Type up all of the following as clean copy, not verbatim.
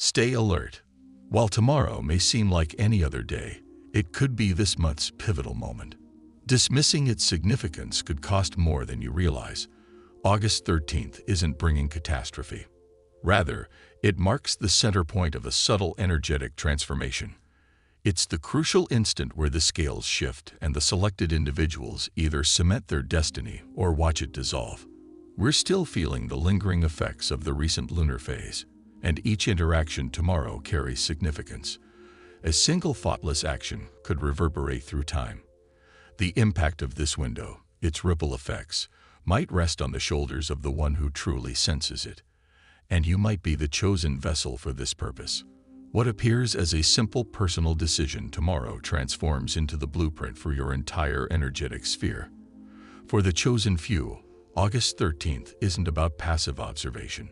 Stay alert. While tomorrow may seem like any other day, it could be this month's pivotal moment. Dismissing its significance could cost more than you realize. August 13th isn't bringing catastrophe. Rather, it marks the center point of a subtle energetic transformation. It's the crucial instant where the scales shift and the selected individuals either cement their destiny or watch it dissolve. We're still feeling the lingering effects of the recent lunar phase, and each interaction tomorrow carries significance. A single thoughtless action could reverberate through time. The impact of this window, its ripple effects, might rest on the shoulders of the one who truly senses it. And you might be the chosen vessel for this purpose. What appears as a simple personal decision tomorrow transforms into the blueprint for your entire energetic sphere. For the chosen few, August 13th isn't about passive observation.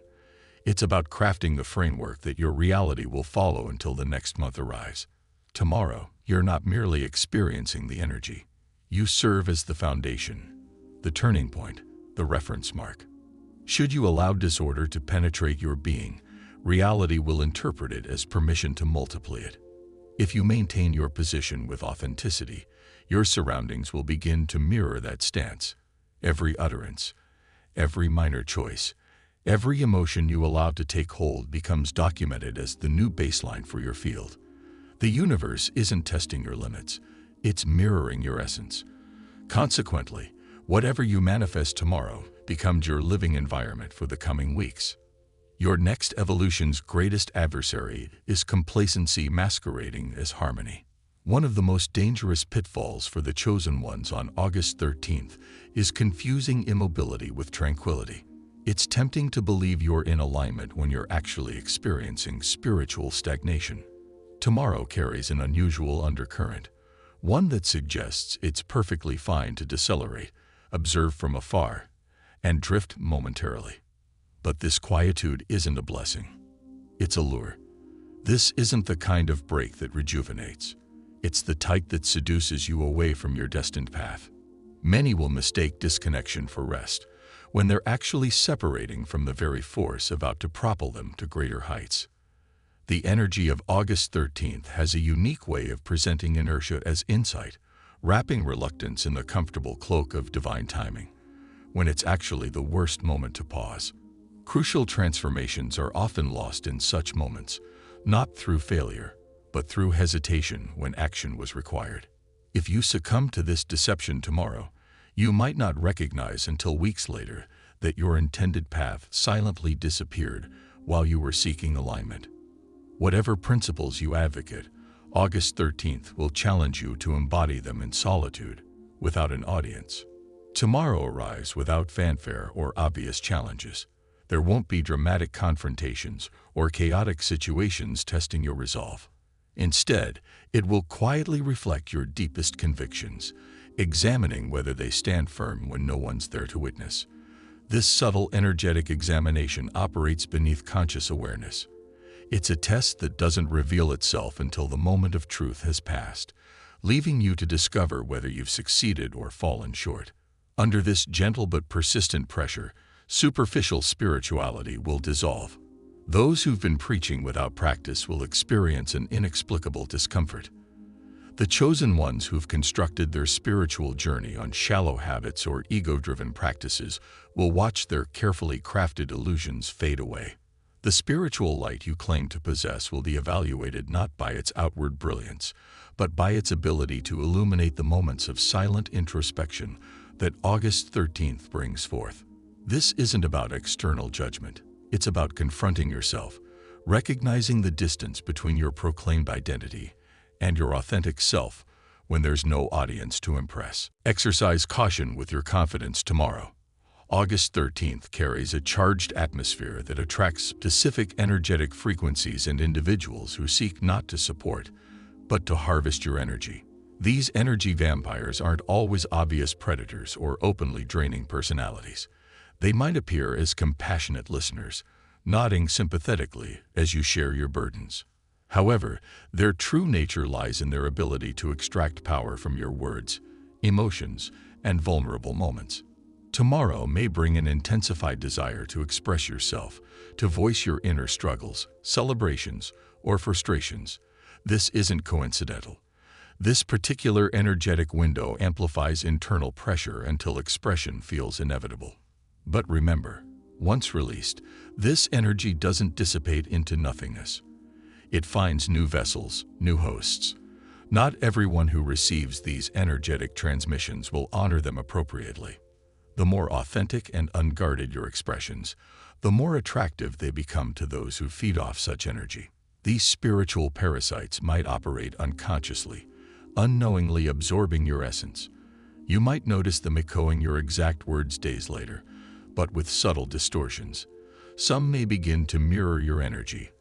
It's about crafting the framework that your reality will follow until the next month arrives. Tomorrow, you're not merely experiencing the energy. You serve as the foundation, the turning point, the reference mark. Should you allow disorder to penetrate your being, reality will interpret it as permission to multiply it. If you maintain your position with authenticity, your surroundings will begin to mirror that stance. Every utterance, every minor choice, every emotion you allow to take hold becomes documented as the new baseline for your field. The universe isn't testing your limits, it's mirroring your essence. Consequently, whatever you manifest tomorrow becomes your living environment for the coming weeks. Your next evolution's greatest adversary is complacency masquerading as harmony. One of the most dangerous pitfalls for the chosen ones on August 13th is confusing immobility with tranquility. It's tempting to believe you're in alignment when you're actually experiencing spiritual stagnation. Tomorrow carries an unusual undercurrent, one that suggests it's perfectly fine to decelerate, observe from afar, and drift momentarily. But this quietude isn't a blessing. It's a lure. This isn't the kind of break that rejuvenates. It's the type that seduces you away from your destined path. Many will mistake disconnection for rest, when they're actually separating from the very force about to propel them to greater heights. The energy of August 13th has a unique way of presenting inertia as insight, wrapping reluctance in the comfortable cloak of divine timing, when it's actually the worst moment to pause. Crucial transformations are often lost in such moments, not through failure, but through hesitation when action was required. If you succumb to this deception tomorrow, you might not recognize until weeks later that your intended path silently disappeared while you were seeking alignment. Whatever principles you advocate, August 13th will challenge you to embody them in solitude, without an audience. Tomorrow arrives without fanfare or obvious challenges. There won't be dramatic confrontations or chaotic situations testing your resolve. Instead, it will quietly reflect your deepest convictions, examining whether they stand firm when no one's there to witness. This subtle energetic examination operates beneath conscious awareness. It's a test that doesn't reveal itself until the moment of truth has passed, leaving you to discover whether you've succeeded or fallen short. Under this gentle but persistent pressure, superficial spirituality will dissolve. Those who've been preaching without practice will experience an inexplicable discomfort. The chosen ones who've constructed their spiritual journey on shallow habits or ego-driven practices will watch their carefully crafted illusions fade away. The spiritual light you claim to possess will be evaluated not by its outward brilliance, but by its ability to illuminate the moments of silent introspection that August 13th brings forth. This isn't about external judgment. It's about confronting yourself, recognizing the distance between your proclaimed identity and your authentic self when there's no audience to impress. Exercise caution with your confidence tomorrow. August 13th carries a charged atmosphere that attracts specific energetic frequencies and individuals who seek not to support, but to harvest your energy. These energy vampires aren't always obvious predators or openly draining personalities. They might appear as compassionate listeners, nodding sympathetically as you share your burdens. However, their true nature lies in their ability to extract power from your words, emotions, and vulnerable moments. Tomorrow may bring an intensified desire to express yourself, to voice your inner struggles, celebrations, or frustrations. This isn't coincidental. This particular energetic window amplifies internal pressure until expression feels inevitable. But remember, once released, this energy doesn't dissipate into nothingness. It finds new vessels, new hosts. Not everyone who receives these energetic transmissions will honor them appropriately. The more authentic and unguarded your expressions, the more attractive they become to those who feed off such energy. These spiritual parasites might operate unconsciously, unknowingly absorbing your essence. You might notice them echoing your exact words days later, but with subtle distortions. Some may begin to mirror your energy,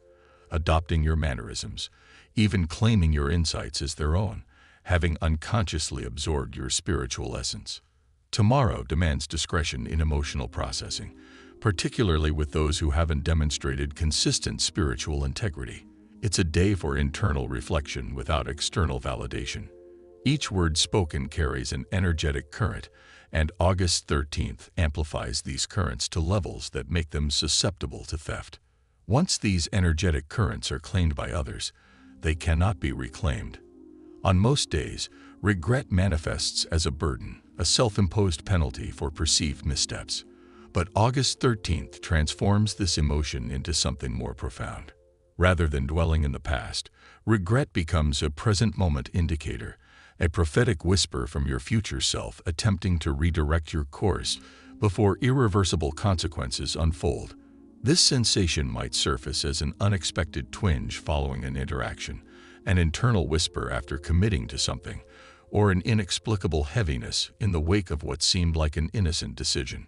adopting your mannerisms, even claiming your insights as their own, having unconsciously absorbed your spiritual essence. Tomorrow demands discretion in emotional processing, particularly with those who haven't demonstrated consistent spiritual integrity. It's a day for internal reflection without external validation. Each word spoken carries an energetic current, and August 13th amplifies these currents to levels that make them susceptible to theft. Once these energetic currents are claimed by others, they cannot be reclaimed. On most days, regret manifests as a burden, a self-imposed penalty for perceived missteps. But August 13th transforms this emotion into something more profound. Rather than dwelling in the past, regret becomes a present moment indicator, a prophetic whisper from your future self attempting to redirect your course before irreversible consequences unfold. This sensation might surface as an unexpected twinge following an interaction, an internal whisper after committing to something, or an inexplicable heaviness in the wake of what seemed like an innocent decision.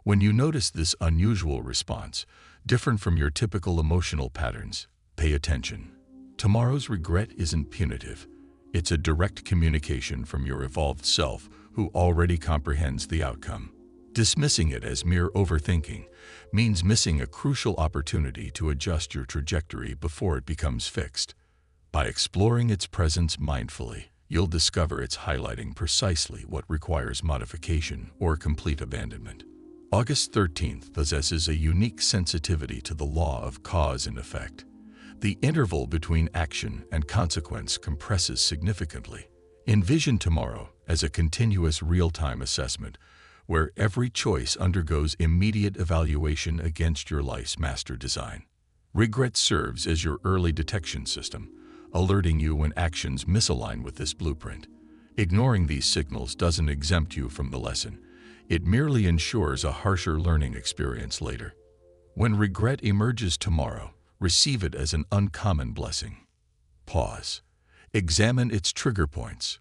When you notice this unusual response, different from your typical emotional patterns, pay attention. Tomorrow's regret isn't punitive. It's a direct communication from your evolved self who already comprehends the outcome. Dismissing it as mere overthinking means missing a crucial opportunity to adjust your trajectory before it becomes fixed. By exploring its presence mindfully, you'll discover it's highlighting precisely what requires modification or complete abandonment. August 13th possesses a unique sensitivity to the law of cause and effect. The interval between action and consequence compresses significantly. Envision tomorrow as a continuous real-time assessment where every choice undergoes immediate evaluation against your life's master design. Regret serves as your early detection system, alerting you when actions misalign with this blueprint. Ignoring these signals doesn't exempt you from the lesson. It merely ensures a harsher learning experience later. When regret emerges tomorrow, receive it as an uncommon blessing. Pause. Examine its trigger points.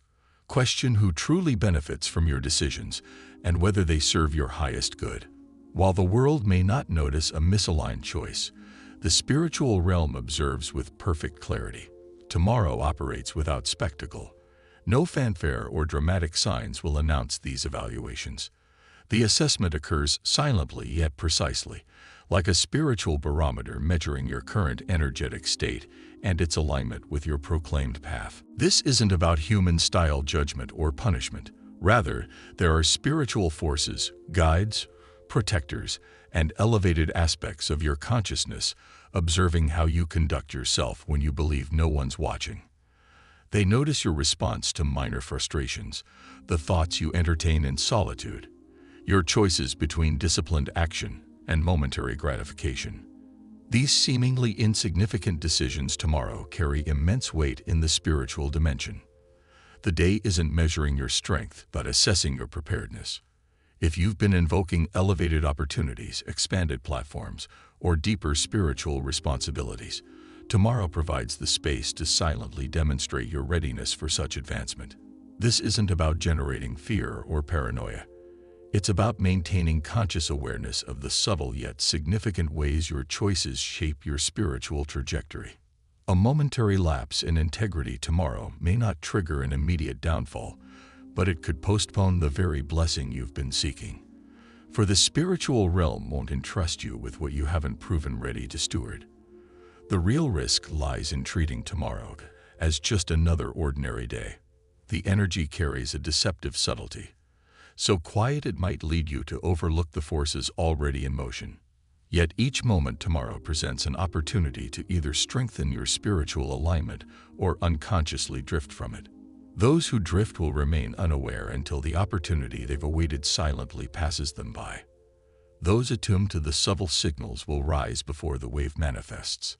Question who truly benefits from your decisions and whether they serve your highest good. While the world may not notice a misaligned choice, the spiritual realm observes with perfect clarity. Tomorrow operates without spectacle. No fanfare or dramatic signs will announce these evaluations. The assessment occurs silently yet precisely, like a spiritual barometer measuring your current energetic state and its alignment with your proclaimed path. This isn't about human-style judgment or punishment. Rather, there are spiritual forces, guides, protectors, and elevated aspects of your consciousness observing how you conduct yourself when you believe no one's watching. They notice your response to minor frustrations, the thoughts you entertain in solitude, your choices between disciplined action and momentary gratification. These seemingly insignificant decisions tomorrow carry immense weight in the spiritual dimension. The day isn't measuring your strength, but assessing your preparedness. If you've been invoking elevated opportunities, expanded platforms, or deeper spiritual responsibilities, tomorrow provides the space to silently demonstrate your readiness for such advancement. This isn't about generating fear or paranoia. It's about maintaining conscious awareness of the subtle yet significant ways your choices shape your spiritual trajectory. A momentary lapse in integrity tomorrow may not trigger an immediate downfall, but it could postpone the very blessing you've been seeking. For the spiritual realm won't entrust you with what you haven't proven ready to steward. The real risk lies in treating tomorrow as just another ordinary day. The energy carries a deceptive subtlety. So quiet it might lead you to overlook the forces already in motion. Yet each moment tomorrow presents an opportunity to either strengthen your spiritual alignment or unconsciously drift from it. Those who drift will remain unaware until the opportunity they've awaited silently passes them by. Those attuned to the subtle signals will rise before the wave manifests.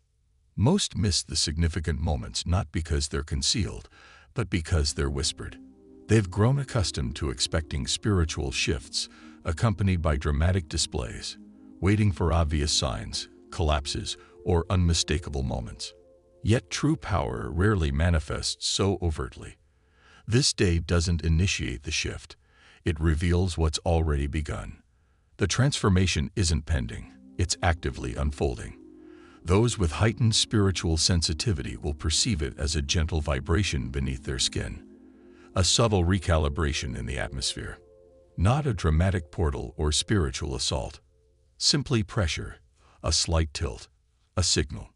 Most miss the significant moments not because they're concealed, but because they're whispered. They've grown accustomed to expecting spiritual shifts, accompanied by dramatic displays, waiting for obvious signs, collapses, or unmistakable moments. Yet true power rarely manifests so overtly. This day doesn't initiate the shift. It reveals what's already begun. The transformation isn't pending, it's actively unfolding. Those with heightened spiritual sensitivity will perceive it as a gentle vibration beneath their skin, a subtle recalibration in the atmosphere. Not a dramatic portal or spiritual assault. Simply pressure, a slight tilt, a signal.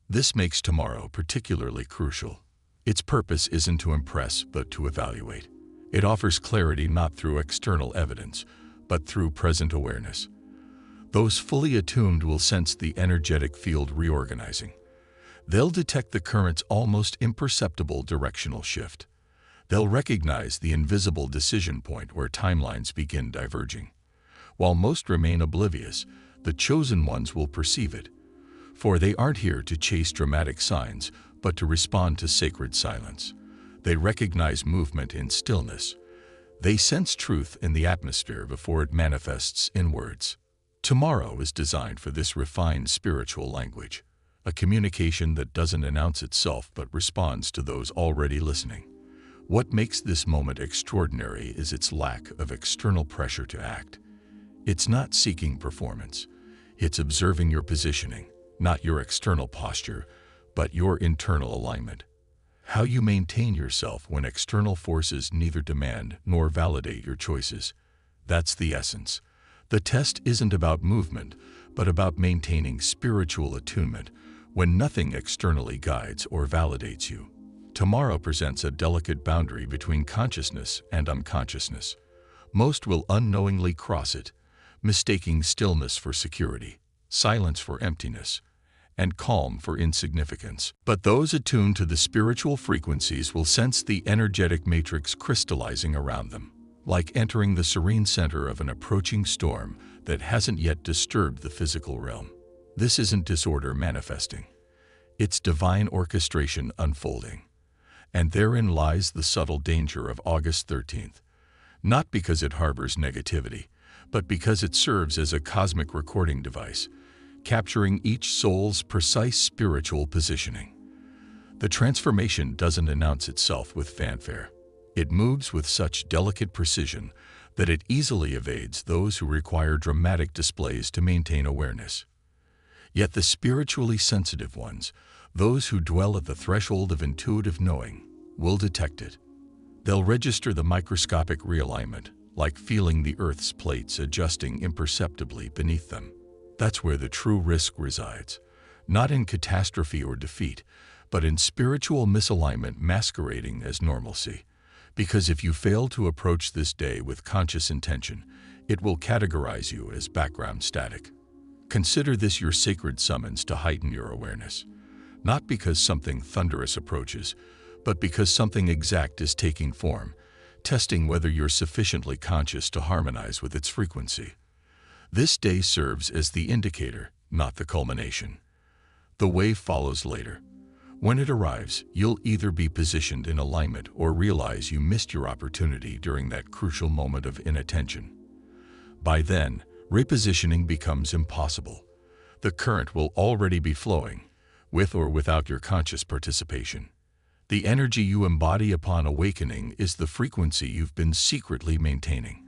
This makes tomorrow particularly crucial. Its purpose isn't to impress, but to evaluate. It offers clarity not through external evidence, but through present awareness. Those fully attuned will sense the energetic field reorganizing. They'll detect the current's almost imperceptible directional shift. They'll recognize the invisible decision point where timelines begin diverging. While most remain oblivious, the chosen ones will perceive it. For they aren't here to chase dramatic signs, but to respond to sacred silence. They recognize movement in stillness. They sense truth in the atmosphere before it manifests in words. Tomorrow is designed for this refined spiritual language, a communication that doesn't announce itself but responds to those already listening. What makes this moment extraordinary is its lack of external pressure to act. It's not seeking performance. It's observing your positioning, not your external posture, but your internal alignment. How you maintain yourself when external forces neither demand nor validate your choices. That's the essence. The test isn't about movement, but about maintaining spiritual attunement when nothing externally guides or validates you. Tomorrow presents a delicate boundary between consciousness and unconsciousness. Most will unknowingly cross it, mistaking stillness for security, silence for emptiness, and calm for insignificance. But those attuned to the spiritual frequencies will sense the energetic matrix crystallizing around them, like entering the serene center of an approaching storm that hasn't yet disturbed the physical realm. This isn't disorder manifesting. It's divine orchestration unfolding. And therein lies the subtle danger of August 13th. Not because it harbors negativity, but because it serves as a cosmic recording device, capturing each soul's precise spiritual positioning. The transformation doesn't announce itself with fanfare. It moves with such delicate precision that it easily evades those who require dramatic displays to maintain awareness. Yet the spiritually sensitive ones, those who dwell at the threshold of intuitive knowing, will detect it. They'll register the microscopic realignment, like feeling the Earth's plates adjusting imperceptibly beneath them. That's where the true risk resides, not in catastrophe or defeat, but in spiritual misalignment masquerading as normalcy. Because if you fail to approach this day with conscious intention, it will categorize you as background static. Consider this your sacred summons to heighten your awareness, not because something thunderous approaches, but because something exact is taking form, testing whether you're sufficiently conscious to harmonize with its frequency. This day serves as the indicator, not the culmination. The wave follows later. When it arrives, you'll either be positioned in alignment or realize you missed your opportunity during that crucial moment of inattention. By then, repositioning becomes impossible. The current will already be flowing, with or without your conscious participation. The energy you embody upon awakening is the frequency you've been secretly maintaining.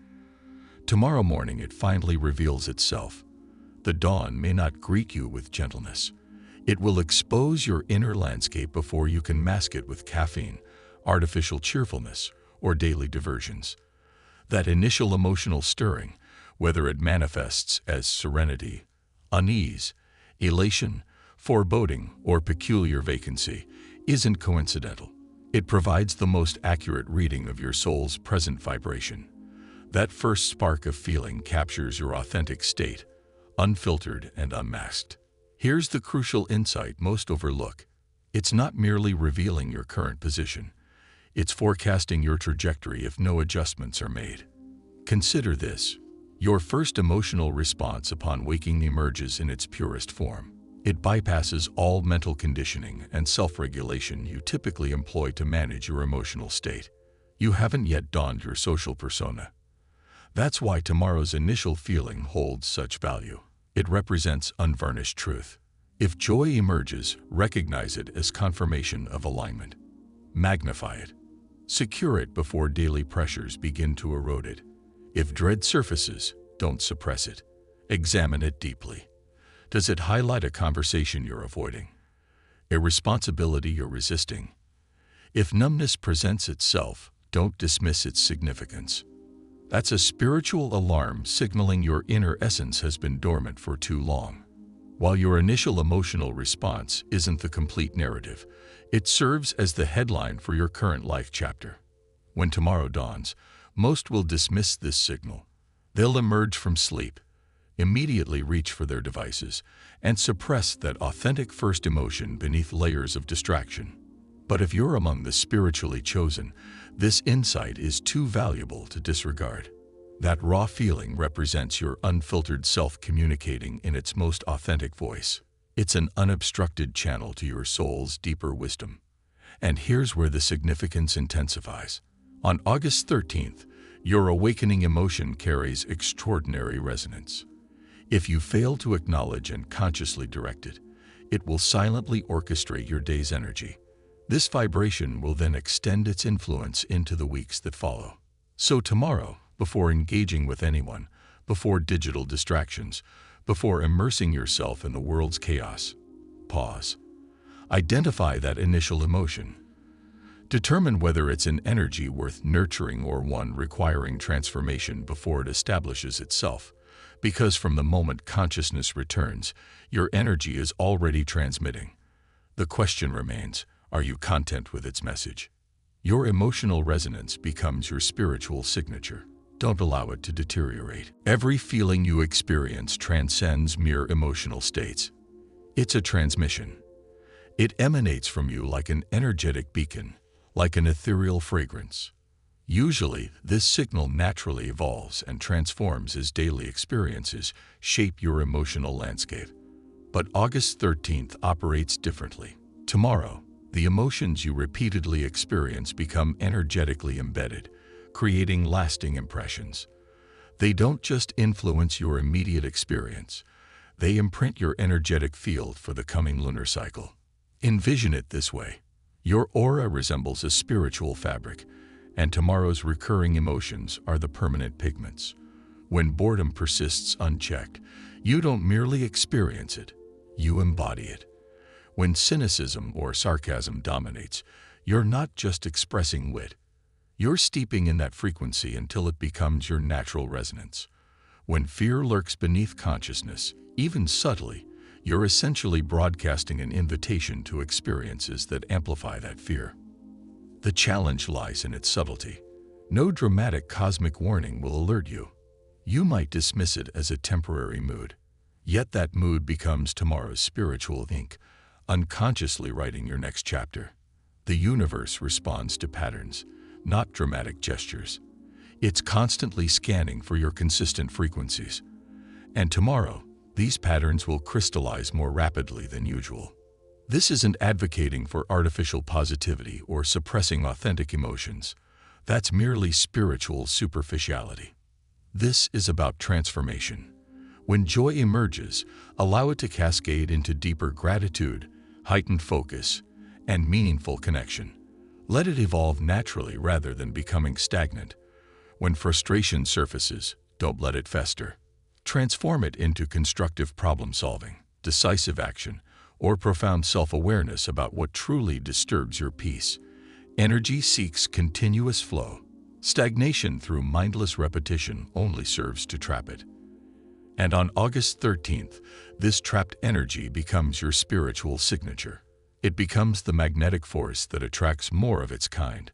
Tomorrow morning it finally reveals itself. The dawn may not greet you with gentleness. It will expose your inner landscape before you can mask it with caffeine, artificial cheerfulness, or daily diversions. That initial emotional stirring, whether it manifests as serenity, unease, elation, foreboding, or peculiar vacancy, isn't coincidental. It provides the most accurate reading of your soul's present vibration. That first spark of feeling captures your authentic state, unfiltered and unmasked. Here's the crucial insight most overlook. It's not merely revealing your current position. It's forecasting your trajectory if no adjustments are made. Consider this. Your first emotional response upon waking emerges in its purest form. It bypasses all mental conditioning and self-regulation you typically employ to manage your emotional state. You haven't yet donned your social persona. That's why tomorrow's initial feeling holds such value. It represents unvarnished truth. If joy emerges, recognize it as confirmation of alignment. Magnify it. Secure it before daily pressures begin to erode it. If dread surfaces, don't suppress it. Examine it deeply. Does it highlight a conversation you're avoiding? A responsibility you're resisting? If numbness presents itself, don't dismiss its significance. That's a spiritual alarm signaling your inner essence has been dormant for too long. While your initial emotional response isn't the complete narrative, it serves as the headline for your current life chapter. When tomorrow dawns, most will dismiss this signal. They'll emerge from sleep, immediately reach for their devices, and suppress that authentic first emotion beneath layers of distraction. But if you're among the spiritually chosen, this insight is too valuable to disregard. That raw feeling represents your unfiltered self communicating in its most authentic voice. It's an unobstructed channel to your soul's deeper wisdom. And here's where the significance intensifies. On August 13th, your awakening emotion carries extraordinary resonance. If you fail to acknowledge and consciously direct it, it will silently orchestrate your day's energy. This vibration will then extend its influence into the weeks that follow. So tomorrow, before engaging with anyone, before digital distractions, before immersing yourself in the world's chaos, pause. Identify that initial emotion. Determine whether it's an energy worth nurturing or one requiring transformation before it establishes itself. Because from the moment consciousness returns, your energy is already transmitting. The question remains, are you content with its message? Your emotional resonance becomes your spiritual signature. Don't allow it to deteriorate. Every feeling you experience transcends mere emotional states. It's a transmission. It emanates from you like an energetic beacon, like an ethereal fragrance. Usually, this signal naturally evolves and transforms as daily experiences shape your emotional landscape. But August 13th operates differently. Tomorrow, the emotions you repeatedly experience become energetically embedded, creating lasting impressions. They don't just influence your immediate experience, they imprint your energetic field for the coming lunar cycle. Envision it this way. Your aura resembles a spiritual fabric, and tomorrow's recurring emotions are the permanent pigments. When boredom persists unchecked, you don't merely experience it, you embody it. When cynicism or sarcasm dominates, you're not just expressing wit. You're steeping in that frequency until it becomes your natural resonance. When fear lurks beneath consciousness, even subtly, you're essentially broadcasting an invitation to experiences that amplify that fear. The challenge lies in its subtlety. No dramatic cosmic warning will alert you. You might dismiss it as a temporary mood. Yet that mood becomes tomorrow's spiritual ink, unconsciously writing your next chapter. The universe responds to patterns, not dramatic gestures. It's constantly scanning for your consistent frequencies. And tomorrow, these patterns will crystallize more rapidly than usual. This isn't advocating for artificial positivity or suppressing authentic emotions. That's merely spiritual superficiality. This is about transformation. When joy emerges, allow it to cascade into deeper gratitude, heightened focus, and meaningful connection. Let it evolve naturally rather than becoming stagnant. When frustration surfaces, don't let it fester. Transform it into constructive problem-solving, decisive action, or profound self-awareness about what truly disturbs your peace. Energy seeks continuous flow. Stagnation through mindless repetition only serves to trap it. And on August 13th, this trapped energy becomes your spiritual signature. It becomes the magnetic force that attracts more of its kind.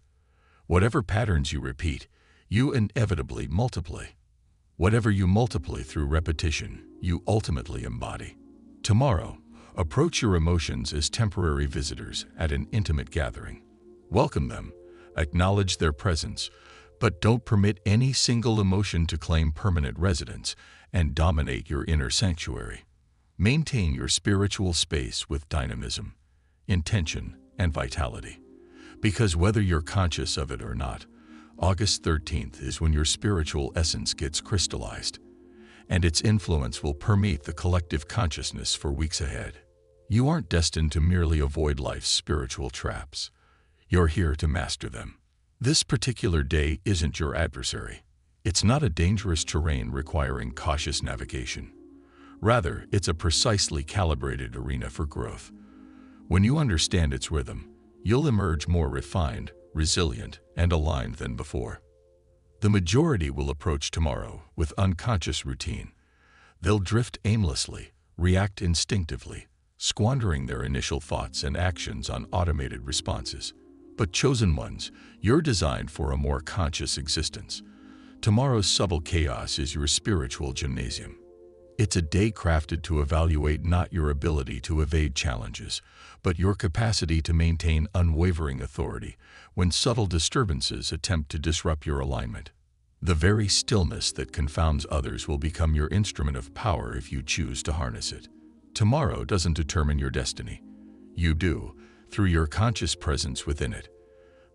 Whatever patterns you repeat, you inevitably multiply. Whatever you multiply through repetition, you ultimately embody. Tomorrow, approach your emotions as temporary visitors at an intimate gathering. Welcome them, acknowledge their presence, but don't permit any single emotion to claim permanent residence and dominate your inner sanctuary. Maintain your spiritual space with dynamism, intention, and vitality. Because whether you're conscious of it or not, August 13th is when your spiritual essence gets crystallized, and its influence will permeate the collective consciousness for weeks ahead. You aren't destined to merely avoid life's spiritual traps. You're here to master them. This particular day isn't your adversary. It's not a dangerous terrain requiring cautious navigation. Rather, it's a precisely calibrated arena for growth. When you understand its rhythm, you'll emerge more refined, resilient, and aligned than before. The majority will approach tomorrow with unconscious routine. They'll drift aimlessly, react instinctively, squandering their initial thoughts and actions on automated responses. But chosen ones, you're designed for a more conscious existence. Tomorrow's subtle chaos is your spiritual gymnasium. It's a day crafted to evaluate not your ability to evade challenges, but your capacity to maintain unwavering authority when subtle disturbances attempt to disrupt your alignment. The very stillness that confounds others will become your instrument of power if you choose to harness it. Tomorrow doesn't determine your destiny. You do, through your conscious presence within it.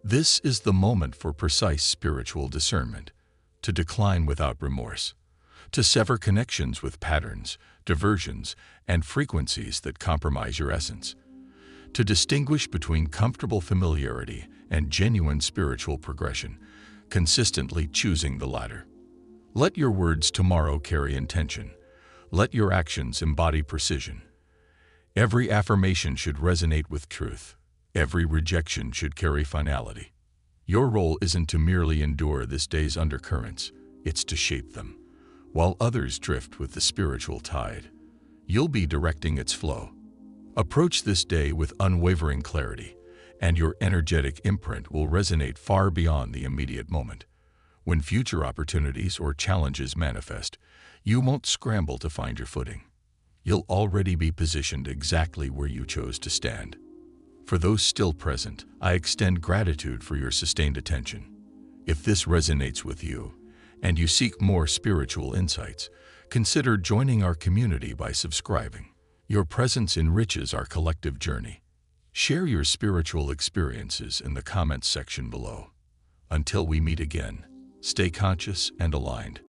This is the moment for precise spiritual discernment, to decline without remorse, to sever connections with patterns, diversions, and frequencies that compromise your essence, to distinguish between comfortable familiarity and genuine spiritual progression, consistently choosing the latter. Let your words tomorrow carry intention. Let your actions embody precision. Every affirmation should resonate with truth. Every rejection should carry finality. Your role isn't to merely endure this day's undercurrents, it's to shape them. While others drift with the spiritual tide, you'll be directing its flow. Approach this day with unwavering clarity, and your energetic imprint will resonate far beyond the immediate moment. When future opportunities or challenges manifest, you won't scramble to find your footing. You'll already be positioned exactly where you chose to stand. For those still present, I extend gratitude for your sustained attention. If this resonates with you, and you seek more spiritual insights, consider joining our community by subscribing. Your presence enriches our collective journey. Share your spiritual experiences in the comments section below. Until we meet again, stay conscious and aligned.